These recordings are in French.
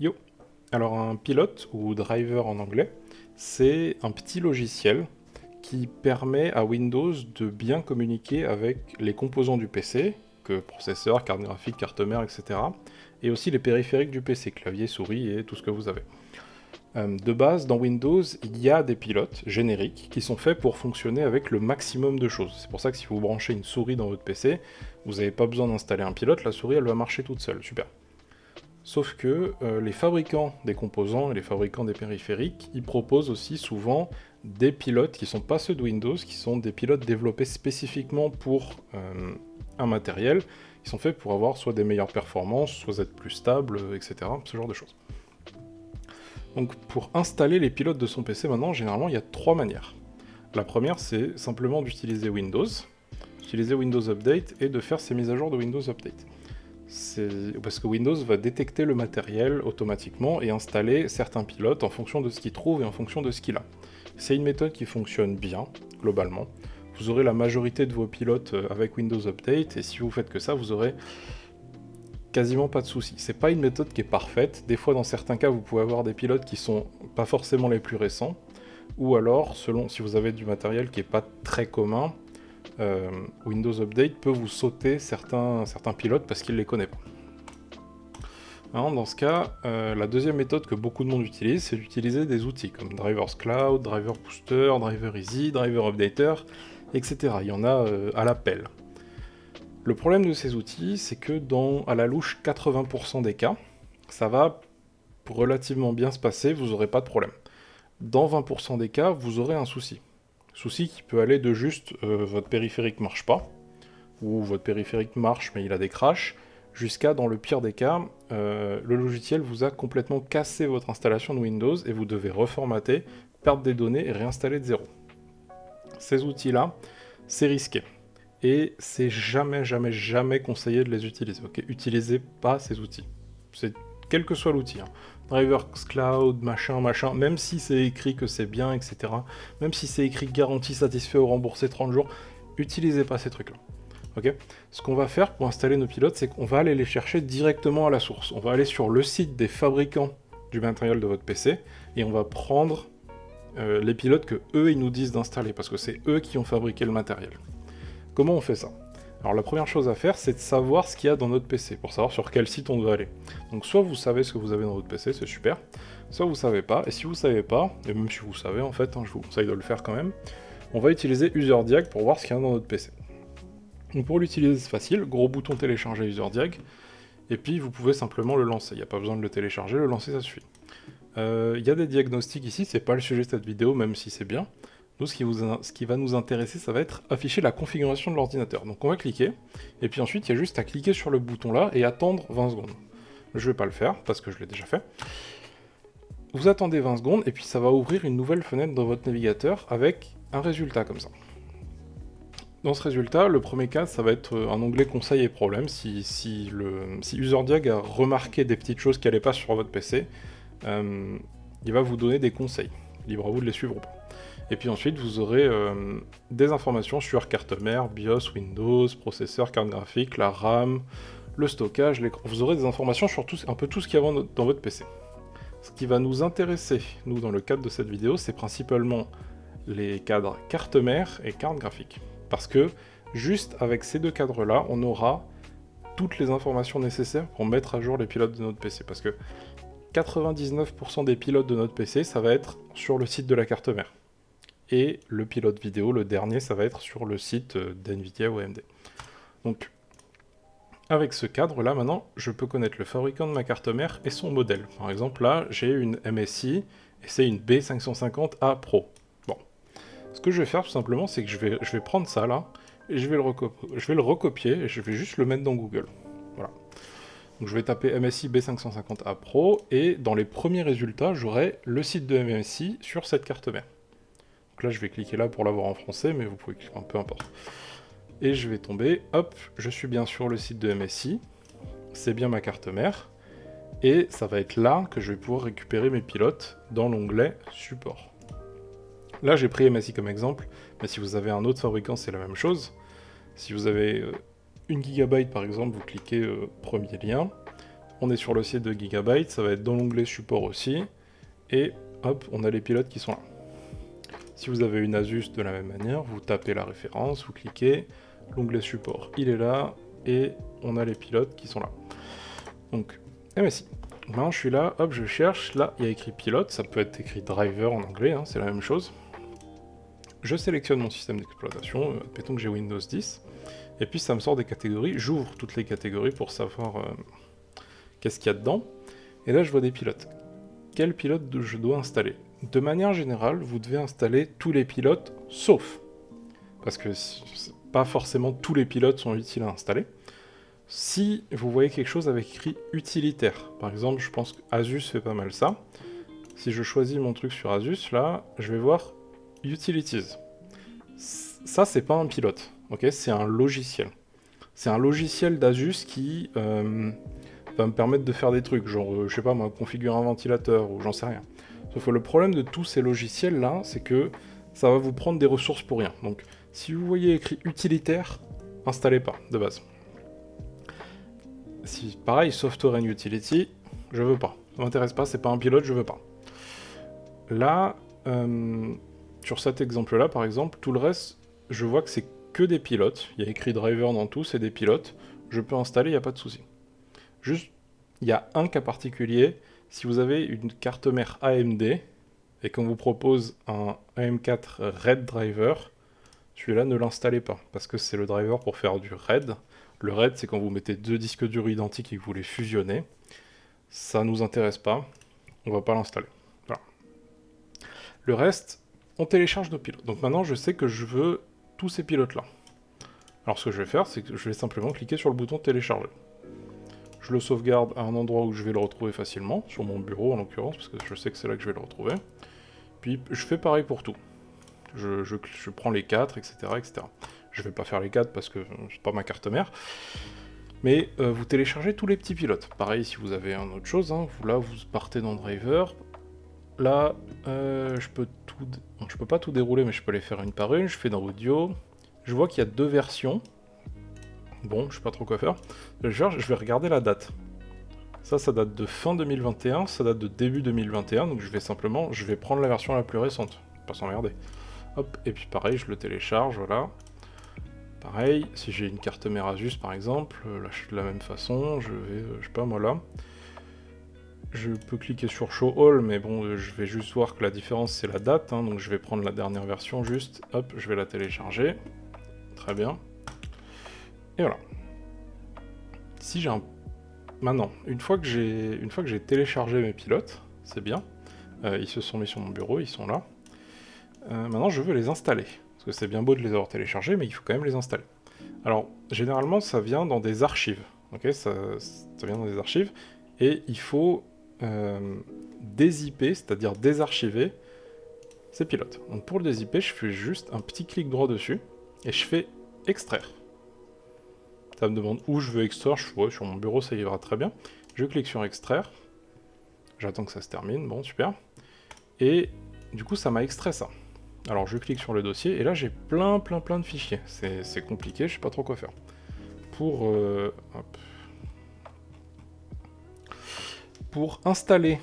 Yo! Alors un pilote, ou driver en anglais, c'est un petit logiciel qui permet à Windows de bien communiquer avec les composants du PC, que processeur, carte graphique, carte mère, etc. Et aussi les périphériques du PC, clavier, souris et tout ce que vous avez. De base, dans Windows, il y a des pilotes génériques qui sont faits pour fonctionner avec le maximum de choses. C'est pour ça que si vous branchez une souris dans votre PC, vous n'avez pas besoin d'installer un pilote, la souris elle va marcher toute seule, super. Sauf que les fabricants des composants et les fabricants des périphériques, ils proposent aussi souvent des pilotes qui ne sont pas ceux de Windows, qui sont des pilotes développés spécifiquement pour un matériel, qui sont faits pour avoir soit des meilleures performances, soit être plus stables, etc. Ce genre de choses. Donc pour installer les pilotes de son PC maintenant, généralement il y a trois manières. La première, c'est simplement d'utiliser Windows Update et de faire ses mises à jour de Windows Update. Parce que Windows va détecter le matériel automatiquement et installer certains pilotes en fonction de ce qu'il trouve et en fonction de ce qu'il a. C'est une méthode qui fonctionne bien, globalement. Vous aurez la majorité de vos pilotes avec Windows Update, et si vous faites que ça, vous aurez quasiment pas de soucis. C'est pas une méthode qui est parfaite. Des fois, dans certains cas, vous pouvez avoir des pilotes qui sont pas forcément les plus récents, ou alors, selon si vous avez du matériel qui est pas très commun, Windows Update peut vous sauter certains pilotes parce qu'il les connaît pas. Alors, dans ce cas, la deuxième méthode que beaucoup de monde utilise, c'est d'utiliser des outils comme Drivers Cloud, Driver Booster, Driver Easy, Driver Updater, etc. Il y en a à l'appel. Le problème de ces outils, c'est que à la louche 80% des cas, ça va relativement bien se passer, vous n'aurez pas de problème. Dans 20% des cas, vous aurez un souci. Souci qui peut aller de juste votre périphérique marche pas, ou votre périphérique marche mais il a des crashs, jusqu'à, dans le pire des cas, le logiciel vous a complètement cassé votre installation de Windows et vous devez reformater, perdre des données et réinstaller de zéro. Ces outils-là, c'est risqué. Et c'est jamais conseillé de les utiliser. Okay, utilisez pas ces outils. C'est quel que soit l'outil. Drivers Cloud, machin, même si c'est écrit que c'est bien, etc. Même si c'est écrit garantie satisfait ou remboursé 30 jours, utilisez pas ces trucs-là. Okay, ce qu'on va faire pour installer nos pilotes, c'est qu'on va aller les chercher directement à la source. On va aller sur le site des fabricants du matériel de votre PC et on va prendre les pilotes que eux ils nous disent d'installer parce que c'est eux qui ont fabriqué le matériel. Comment on fait ça? Alors la première chose à faire, c'est de savoir ce qu'il y a dans notre PC, pour savoir sur quel site on doit aller. Donc soit vous savez ce que vous avez dans votre PC, c'est super, soit vous savez pas, et si vous savez pas, et même si vous savez en fait, je vous conseille de le faire quand même, on va utiliser UserDiag pour voir ce qu'il y a dans notre PC. Donc pour l'utiliser c'est facile, gros bouton télécharger UserDiag, et puis vous pouvez simplement le lancer, il n'y a pas besoin de le télécharger, le lancer ça suffit. Il y a des diagnostics ici, c'est pas le sujet de cette vidéo, même si c'est bien. Nous, ce qui va nous intéresser, ça va être afficher la configuration de l'ordinateur. Donc on va cliquer, et puis ensuite il y a juste à cliquer sur le bouton là et attendre 20 secondes. Je vais pas le faire, parce que je l'ai déjà fait. Vous attendez 20 secondes, et puis ça va ouvrir une nouvelle fenêtre dans votre navigateur avec un résultat comme ça. Dans ce résultat, le premier cas, ça va être un onglet conseils et problèmes. Si UserDiag a remarqué des petites choses qui n'allaient pas sur votre PC, il va vous donner des conseils. Libre à vous de les suivre ou pas. Et puis ensuite, vous aurez des informations sur carte mère, BIOS, Windows, processeur, carte graphique, la RAM, le stockage, l'écran. Vous aurez des informations sur un peu tout ce qu'il y a dans votre PC. Ce qui va nous intéresser, nous, dans le cadre de cette vidéo, c'est principalement les cadres carte mère et carte graphique. Parce que, juste avec ces deux cadres-là, on aura toutes les informations nécessaires pour mettre à jour les pilotes de notre PC. Parce que 99% des pilotes de notre PC, ça va être sur le site de la carte mère. Et le pilote vidéo, le dernier, ça va être sur le site d'NVIDIA ou AMD. Donc, avec ce cadre-là, maintenant, je peux connaître le fabricant de ma carte mère et son modèle. Par exemple, là, j'ai une MSI, et c'est une B550A Pro. Bon. Ce que je vais faire, tout simplement, c'est que je vais prendre ça, là, et je vais le recopier, et je vais juste le mettre dans Google. Voilà. Donc je vais taper MSI B550A Pro, et dans les premiers résultats, j'aurai le site de MSI sur cette carte mère. Donc là, je vais cliquer là pour l'avoir en français, mais vous pouvez cliquer, peu importe. Et je vais tomber, hop, je suis bien sur le site de MSI, c'est bien ma carte mère, et ça va être là que je vais pouvoir récupérer mes pilotes dans l'onglet support. Là, j'ai pris MSI comme exemple, mais si vous avez un autre fabricant, c'est la même chose. Si vous avez 1 GB par exemple, vous cliquez premier lien, On est sur le site de Gigabyte, ça va être dans l'onglet support aussi. Et hop, on a les pilotes qui sont là. Si vous avez une Asus de la même manière, vous tapez la référence, vous cliquez, l'onglet support, il est là, et on a les pilotes qui sont là. Donc, MSI. Maintenant, je suis là, hop, je cherche, là, il y a écrit pilote, ça peut être écrit driver en anglais, hein, c'est la même chose. Je sélectionne mon système d'exploitation, admettons que j'ai Windows 10, et puis ça me sort des catégories, j'ouvre toutes les catégories pour savoir qu'est-ce qu'il y a dedans, et là je vois des pilotes. Quel pilote je dois installer? De manière générale, vous devez installer tous les pilotes, sauf, parce que pas forcément tous les pilotes sont utiles à installer. Si vous voyez quelque chose avec écrit utilitaire, par exemple, je pense qu'Asus fait pas mal ça. Si je choisis mon truc sur Asus, là, je vais voir Utilities. Ça, c'est pas un pilote, ok? C'est un logiciel. C'est un logiciel d'Asus qui va me permettre de faire des trucs, genre, je sais pas moi, configurer un ventilateur, ou j'en sais rien. Sauf que le problème de tous ces logiciels-là, c'est que ça va vous prendre des ressources pour rien. Donc, si vous voyez écrit utilitaire, installez pas, de base. Si, pareil, Software and Utility, je veux pas. Ça m'intéresse pas, c'est pas un pilote, je veux pas. Là, sur cet exemple-là, par exemple, tout le reste, je vois que c'est que des pilotes. Il y a écrit driver dans tout, c'est des pilotes. Je peux installer, il n'y a pas de souci. Juste, il y a un cas particulier. Si vous avez une carte mère AMD et qu'on vous propose un AM4 RAID driver, celui-là, ne l'installez pas, parce que c'est le driver pour faire du RAID. Le RAID, c'est quand vous mettez deux disques durs identiques et que vous les fusionnez. Ça nous intéresse pas, on va pas l'installer. Voilà. Le reste, on télécharge nos pilotes. Donc maintenant, je sais que je veux tous ces pilotes-là. Alors ce que je vais faire, c'est que je vais simplement cliquer sur le bouton télécharger. Je le sauvegarde à un endroit où je vais le retrouver facilement, sur mon bureau en l'occurrence, parce que je sais que c'est là que je vais le retrouver. Puis je fais pareil pour tout. Je prends les 4, etc., etc. Je vais pas faire les 4 parce que c'est pas ma carte mère. Mais vous téléchargez tous les petits pilotes. Pareil si vous avez une autre chose, hein. Là vous partez dans Driver. Là, je peux pas tout dérouler, mais je peux les faire une par une. Je fais dans Audio. Je vois qu'il y a deux versions. Bon, je sais pas trop quoi faire. Je vais regarder la date. Ça date de fin 2021, ça date de début 2021, donc je vais prendre la version la plus récente. Pas s'emmerder. Hop, et puis pareil, je le télécharge, voilà. Pareil, si j'ai une carte mère Asus par exemple, là je suis de la même façon, je vais, je sais pas moi là. Je peux cliquer sur Show All, mais bon, je vais juste voir que la différence c'est la date, hein, donc je vais prendre la dernière version juste, hop, je vais la télécharger. Très bien. Et voilà. Si j'ai un... Maintenant, une fois que j'ai téléchargé mes pilotes, c'est bien, ils se sont mis sur mon bureau, ils sont là. Maintenant, je veux les installer. Parce que c'est bien beau de les avoir téléchargés, mais il faut quand même les installer. Alors, généralement, ça vient dans des archives. Ok, ça vient dans des archives. Et il faut dézipper, c'est-à-dire désarchiver ces pilotes. Donc pour le dézipper, je fais juste un petit clic droit dessus. Et je fais extraire. Ça me demande où je veux extraire. Sur mon bureau, ça ira très bien. Je clique sur extraire. J'attends que ça se termine. Bon, super. Et du coup, ça m'a extrait ça. Alors je clique sur le dossier et là j'ai plein de fichiers. C'est compliqué, je sais pas trop quoi faire. Pour installer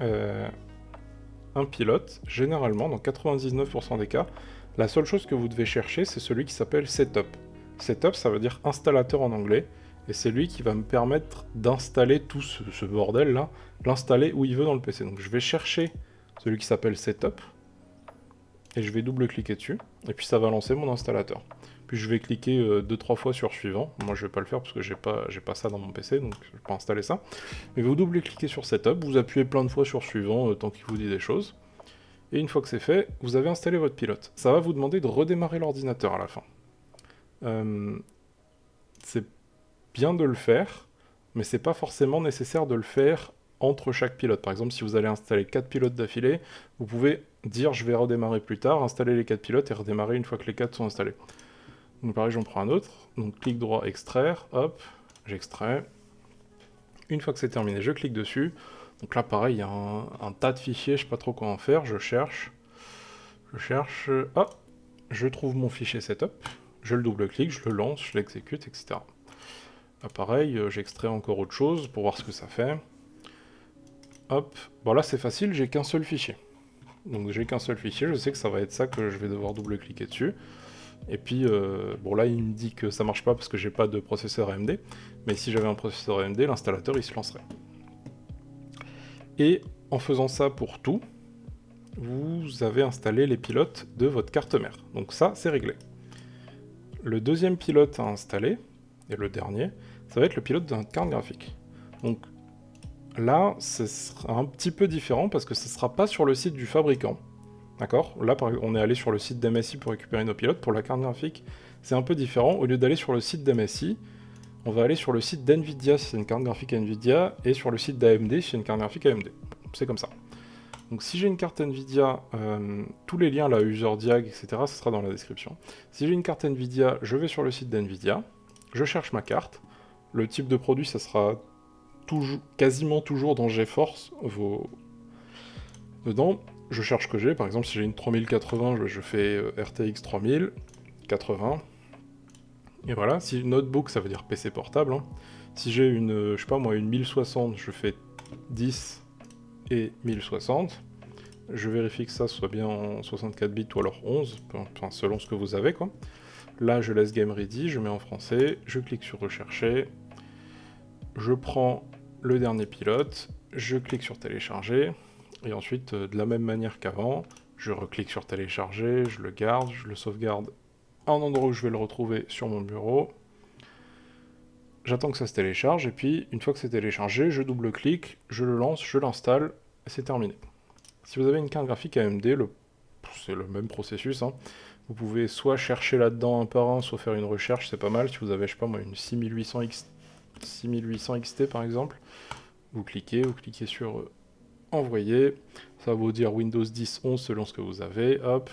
un pilote, généralement dans 99% des cas, la seule chose que vous devez chercher c'est celui qui s'appelle Setup. Setup ça veut dire installateur en anglais et c'est lui qui va me permettre d'installer tout ce bordel là, l'installer où il veut dans le PC. Donc je vais chercher celui qui s'appelle Setup. Et je vais double-cliquer dessus, et puis ça va lancer mon installateur. Puis je vais cliquer 2-3 fois sur suivant. Moi je vais pas le faire parce que j'ai pas ça dans mon PC, donc je vais pas installer ça. Mais vous double-cliquez sur Setup, vous appuyez plein de fois sur suivant tant qu'il vous dit des choses. Et une fois que c'est fait, vous avez installé votre pilote. Ça va vous demander de redémarrer l'ordinateur à la fin. C'est bien de le faire, mais c'est pas forcément nécessaire de le faire entre chaque pilote. Par exemple, si vous allez installer 4 pilotes d'affilée, vous pouvez dire je vais redémarrer plus tard, installer les 4 pilotes et redémarrer une fois que les 4 sont installés. Donc pareil, j'en prends un autre. Donc clic droit, extraire, hop, j'extrais. Une fois que c'est terminé, je clique dessus. Donc là pareil, il y a un tas de fichiers, je sais pas trop quoi en faire, je cherche, hop, je trouve mon fichier setup, je le double-clique, je le lance, je l'exécute, etc. Là, pareil, j'extrais encore autre chose pour voir ce que ça fait. Hop, bon là c'est facile, j'ai qu'un seul fichier. Donc j'ai qu'un seul fichier, je sais que ça va être ça que je vais devoir double-cliquer dessus. Et puis, bon là il me dit que ça marche pas parce que j'ai pas de processeur AMD, mais si j'avais un processeur AMD, l'installateur il se lancerait. Et en faisant ça pour tout, vous avez installé les pilotes de votre carte mère. Donc ça, c'est réglé. Le deuxième pilote à installer, et le dernier, ça va être le pilote de notre carte graphique. Donc là, ce sera un petit peu différent parce que ce ne sera pas sur le site du fabricant. D'accord? Là, on est allé sur le site d'MSI pour récupérer nos pilotes. Pour la carte graphique, c'est un peu différent. Au lieu d'aller sur le site d'MSI, on va aller sur le site d'NVIDIA si c'est une carte graphique NVIDIA, et sur le site d'AMD si c'est une carte graphique AMD. C'est comme ça. Donc si j'ai une carte NVIDIA, tous les liens, là, UserDiag, etc., ce sera dans la description. Si j'ai une carte NVIDIA, je vais sur le site d'NVIDIA, je cherche ma carte. Le type de produit, ça sera quasiment toujours dans GeForce. Dedans, je cherche ce que j'ai. Par exemple, si j'ai une 3080, je fais RTX 3080. Et voilà, si notebook, ça veut dire PC portable. Hein. Si j'ai une, je sais pas moi, une 1060, je fais 10 et 1060. Je vérifie que ça soit bien en 64 bits ou alors 11, enfin, selon ce que vous avez, quoi. Là, je laisse Game Ready, je mets en français, je clique sur Rechercher, je prends le dernier pilote, je clique sur Télécharger, et ensuite, de la même manière qu'avant, je reclique sur Télécharger, je le garde, je le sauvegarde à un endroit où je vais le retrouver sur mon bureau. J'attends que ça se télécharge, et puis, une fois que c'est téléchargé, je double-clique, je le lance, je l'installe, et c'est terminé. Si vous avez une carte graphique AMD, c'est le même processus, hein. Vous pouvez soit chercher là-dedans un par un, soit faire une recherche, c'est pas mal. Si vous avez, je sais pas moi, une 6800 XT par exemple, vous cliquez sur Envoyer, ça va vous dire Windows 10, 11 selon ce que vous avez, hop.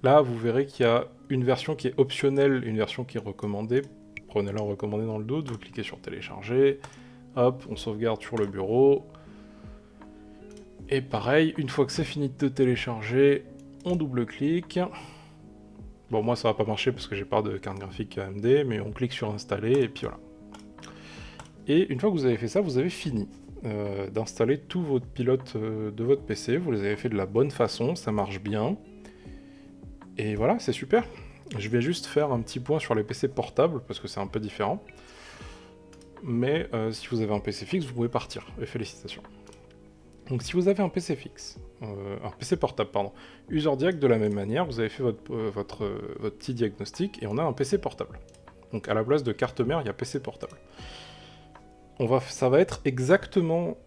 Là, vous verrez qu'il y a une version qui est optionnelle, une version qui est recommandée. Prenez-la en recommandé dans le doute, vous cliquez sur Télécharger, hop, on sauvegarde sur le bureau. Et pareil, une fois que c'est fini de télécharger, on double-clique. Bon, moi ça va pas marcher parce que j'ai pas de carte graphique AMD, mais on clique sur Installer et puis voilà. Et une fois que vous avez fait ça, vous avez fini d'installer tous vos pilotes de votre PC. Vous les avez fait de la bonne façon, ça marche bien. Et voilà, c'est super. Je vais juste faire un petit point sur les PC portables parce que c'est un peu différent. Mais si vous avez un PC fixe, vous pouvez partir. Et félicitations. Donc si vous avez un PC fixe, un PC portable, pardon, UserDiag de la même manière, vous avez fait votre petit diagnostic et on a un PC portable. Donc à la place de carte mère, il y a PC portable. Ça va être exactement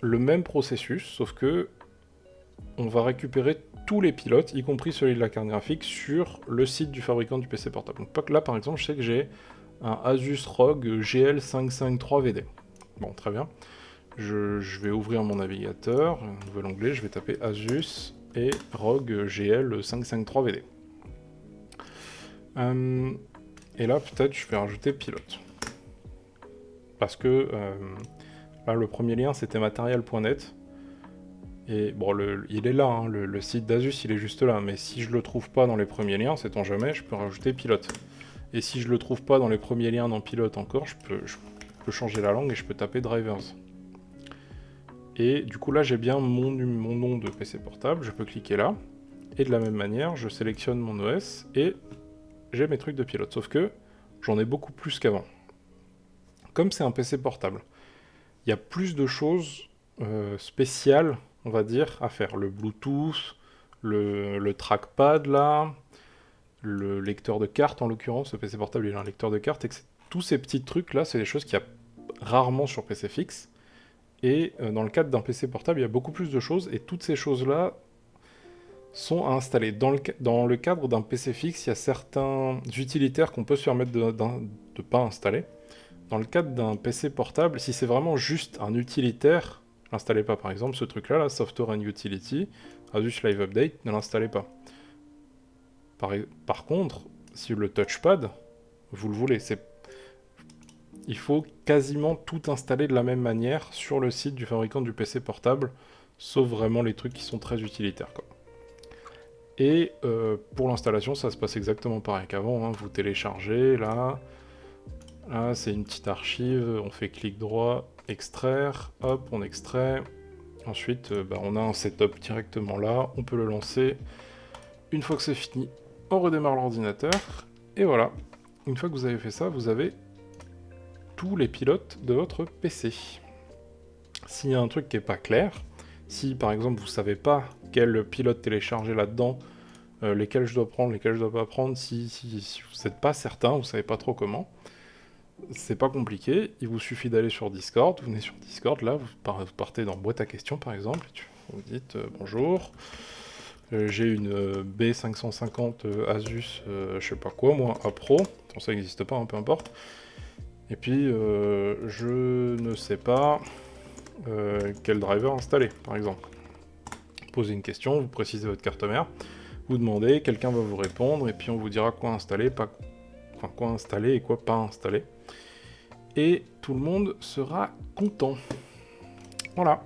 le même processus, sauf que on va récupérer tous les pilotes, y compris celui de la carte graphique, sur le site du fabricant du PC portable. Donc là par exemple, je sais que j'ai un Asus ROG GL553VD. Bon, très bien. Je vais ouvrir mon navigateur, un nouvel onglet, je vais taper Asus et ROG GL553VD. Et là, peut-être, je vais rajouter pilote. Parce que là, le premier lien, c'était matériel.net. Et bon, il est là, hein, le site d'Asus, il est juste là. Mais si je le trouve pas dans les premiers liens, sait-on jamais, je peux rajouter pilote. Et si je le trouve pas dans les premiers liens dans pilote encore, je peux changer la langue et je peux taper drivers. Et du coup là j'ai bien mon nom de PC portable, je peux cliquer là, et de la même manière je sélectionne mon OS, et j'ai mes trucs de pilote, sauf que j'en ai beaucoup plus qu'avant. Comme c'est un PC portable, il y a plus de choses spéciales, on va dire, à faire. Le Bluetooth, le trackpad là, le lecteur de carte en l'occurrence, le PC portable il a un lecteur de carte, et tous ces petits trucs là, c'est des choses qu'il y a rarement sur PC fixe. Et dans le cadre d'un PC portable, il y a beaucoup plus de choses, et toutes ces choses-là sont à installer. Dans le cadre d'un PC fixe, il y a certains utilitaires qu'on peut se permettre de ne pas installer. Dans le cadre d'un PC portable, si c'est vraiment juste un utilitaire, n'installez pas. Par exemple, ce truc-là, là, Software and Utility, Asus Live Update, ne l'installez pas. Par contre, si le touchpad, vous le voulez, il faut quasiment tout installer de la même manière sur le site du fabricant du PC portable, sauf vraiment les trucs qui sont très utilitaires, quoi. Et pour l'installation, ça se passe exactement pareil qu'avant, hein. Vous téléchargez, là, Là, c'est une petite archive, on fait clic droit, extraire, hop, on extrait. Ensuite, on a un setup directement là, on peut le lancer. Une fois que c'est fini, on redémarre l'ordinateur, et voilà. Une fois que vous avez fait ça, vous avez tous les pilotes de votre PC. S'il y a un truc qui n'est pas clair, si par exemple vous savez pas quel pilote télécharger là-dedans, lesquels je dois prendre, lesquels je dois pas prendre, si vous n'êtes pas certain, vous savez pas trop comment, c'est pas compliqué, il vous suffit d'aller sur Discord, vous venez sur Discord, là, vous partez dans boîte à questions par exemple, vous dites bonjour, j'ai une B550 Asus, je sais pas quoi moi, A Pro, ça n'existe pas, hein, peu importe, et puis je ne sais pas quel driver installer par exemple. Posez une question, vous précisez votre carte mère, vous demandez, quelqu'un va vous répondre, et puis on vous dira quoi installer, quoi installer et quoi pas installer. Et tout le monde sera content. Voilà.